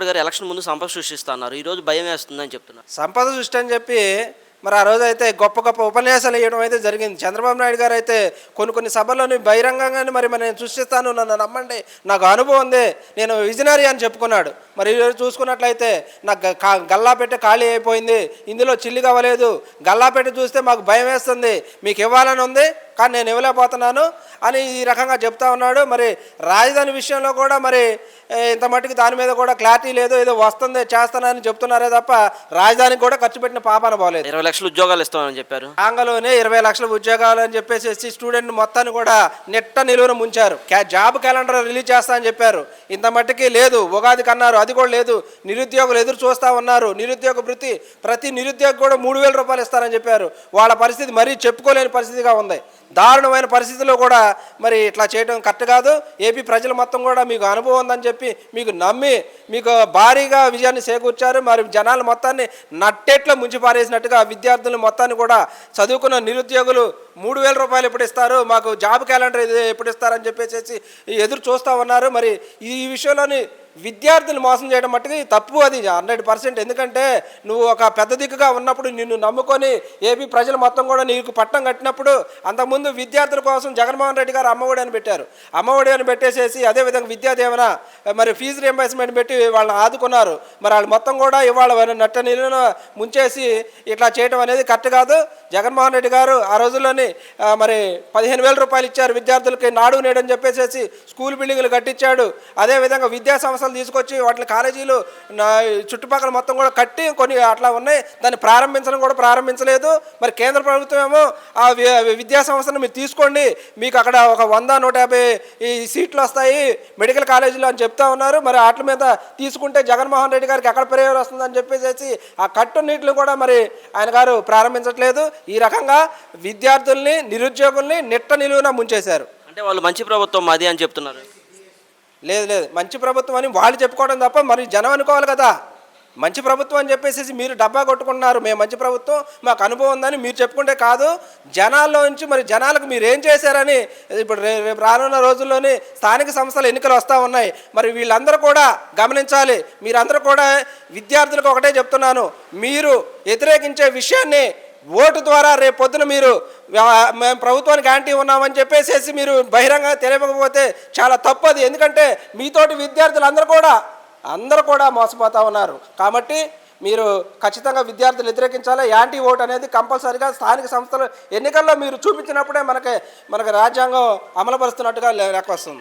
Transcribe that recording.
గారు ఎలక్షన్ ముందు సంపద సృష్టిస్తున్నారు. ఈరోజు భయం వేస్తుందని చెప్తున్నారు. సంపద సృష్టి అని చెప్పి మరి ఆ రోజు అయితే గొప్ప గొప్ప ఉపన్యాసాలు ఇవ్వడం అయితే జరిగింది. చంద్రబాబు నాయుడు గారు అయితే కొన్ని సభల్లోని బహిరంగంగానే మరి నేను సృష్టిస్తాను, నన్ను నమ్మండి, నాకు అనుభవం ఉంది, నేను విజనరీ అని చెప్పుకున్నాడు. మరి ఈరోజు చూసుకున్నట్లయితే నాకు గల్లాపెట్టె ఖాళీ అయిపోయింది, ఇందులో చిల్లి కావలేదు, గల్లాపెట్టె చూస్తే మాకు భయం వేస్తుంది, మీకు ఇవ్వాలని ఉంది కానీ నేను ఇవ్వలేకపోతున్నాను అని ఈ రకంగా చెప్తా ఉన్నాడు. మరి రాజధాని విషయంలో కూడా మరి ఇంత మట్టుకు దాని మీద కూడా క్లారిటీ లేదు, ఏదో వస్తుంది చేస్తానని చెప్తున్నారే తప్ప రాజధానికి కూడా ఖర్చు పెట్టిన పాపాన పోలేదు. 20 లక్షల ఉద్యోగాలు ఇస్తామని చెప్పారు. ఆంగలోనే 20 లక్షల ఉద్యోగాలు అని చెప్పేసి స్టూడెంట్ మొత్తాన్ని కూడా నెట్ట నిలువున ముంచారు. జాబ్ క్యాలెండర్ రిలీజ్ చేస్తా అని చెప్పారు, ఇంత మట్టుకి లేదు. ఉగాదికి అన్నారు, అది కూడా లేదు. నిరుద్యోగులు ఎదురు చూస్తూ ఉన్నారు. నిరుద్యోగ వృత్తి ప్రతి నిరుద్యోగి కూడా 3,000 రూపాయలు ఇస్తారని చెప్పారు. వాళ్ళ పరిస్థితి మరీ చెప్పుకోలేని పరిస్థితిగా ఉంది. దారుణమైన పరిస్థితుల్లో కూడా మరి ఇట్లా చేయడం కరెక్ట్ కాదు. ఏపీ ప్రజలు మొత్తం కూడా మీకు అనుభవం ఉందని చెప్పి మీకు నమ్మి మీకు భారీగా విజయాన్ని చేకూర్చారు. మరి జనాలు మొత్తాన్ని నట్టేట్లో ముంచి పారేసినట్టుగా విద్యార్థులు మొత్తాన్ని కూడా చదువుకున్న నిరుద్యోగులు 3,000 రూపాయలు ఎప్పుడు ఇస్తారు, మాకు జాబ్ క్యాలెండర్ ఎప్పుడు ఇస్తారని చెప్పేసి ఎదురు చూస్తూ ఉన్నారు. మరి ఈ విషయంలోని విద్యార్థులు మోసం చేయడం మట్టుకు తప్పు, అది 100%. ఎందుకంటే నువ్వు ఒక పెద్ద దిక్కుగా ఉన్నప్పుడు నిన్ను నమ్ముకొని ఏపీ ప్రజలు మొత్తం కూడా నీకు పట్టం కట్టినప్పుడు అంతకుముందు విద్యార్థుల కోసం జగన్మోహన్ రెడ్డి గారు అమ్మఒడి అని పెట్టారు. అమ్మఒడి అని పెట్టేసేసి అదేవిధంగా విద్యాదేవన మరి ఫీజు రియంబర్స్మెంట్ పెట్టి వాళ్ళని ఆదుకున్నారు. మరి వాళ్ళు మొత్తం కూడా ఇవాళ నట్ట నీళ్ళను ముంచేసి ఇట్లా చేయడం అనేది కరెక్ట్ కాదు. జగన్మోహన్ రెడ్డి గారు ఆ రోజుల్లోని మరి 15,000 రూపాయలు ఇచ్చారు విద్యార్థులకి, నాడు నేడు అని చెప్పేసి స్కూల్ బిల్డింగ్లు కట్టించాడు. అదేవిధంగా విద్యా సంస్థలు తీసుకొచ్చి వాటిని కాలేజీలు చుట్టుపక్కల మొత్తం కూడా కట్టి కొన్ని అట్లా ఉన్నాయి, దాన్ని ప్రారంభించడం కూడా ప్రారంభించలేదు. మరి కేంద్ర ప్రభుత్వం ఏమో ఆ విద్యా సంస్థను మీరు తీసుకోండి, మీకు అక్కడ ఒక 100-150 సీట్లు వస్తాయి మెడికల్ కాలేజీలో అని చెప్తా ఉన్నారు. మరి వాటి మీద తీసుకుంటే జగన్మోహన్ రెడ్డి గారికి ఎక్కడ ప్రయోజనం వస్తుందని చెప్పేసి ఆ కట్టునీటిని కూడా మరి ఆయన గారు ప్రారంభించట్లేదు. ఈ రకంగా విద్యార్థుల్ని నిరుద్యోగుల్ని నిట్ట నిలువున ముంచేశారు. అంటే వాళ్ళు మంచి ప్రభుత్వం మాది అని చెప్తున్నారు. లేదు, మంచి ప్రభుత్వం అని వాళ్ళు చెప్పుకోవడం తప్ప మరి జనం అనుకోవాలి కదా. మంచి ప్రభుత్వం అని చెప్పేసి మీరు డబ్బా కొట్టుకుంటున్నారు, మేము మంచి ప్రభుత్వం మాకు అనుభవం ఉందని మీరు చెప్పుకుంటే కాదు. జనాల్లో నుంచి మరి జనాలకు మీరు ఏం చేశారని ఇప్పుడు రేపు రానున్న రోజుల్లోని స్థానిక సంస్థల ఎన్నికలు వస్తూ ఉన్నాయి. మరి వీళ్ళందరూ కూడా గమనించాలి. మీరందరూ కూడా విద్యార్థులకు ఒకటే చెప్తున్నాను, మీరు వ్యతిరేకించే విషయాన్ని ఓటు ద్వారా రేపు పొద్దున మీరు మేము ప్రభుత్వానికి యాంటీ ఉన్నామని చెప్పేసి మీరు బహిరంగ తెలియకపోతే చాలా తప్పది. ఎందుకంటే మీతోటి విద్యార్థులు అందరూ కూడా మోసపోతూ ఉన్నారు. కాబట్టి మీరు ఖచ్చితంగా విద్యార్థులు వ్యతిరేకించాలి. యాంటీ ఓట్ అనేది కంపల్సరీగా స్థానిక సంస్థల ఎన్నికల్లో మీరు చూపించినప్పుడే మనకి రాజ్యాంగం అమలుపరుస్తున్నట్టుగా లెక్క వస్తుంది.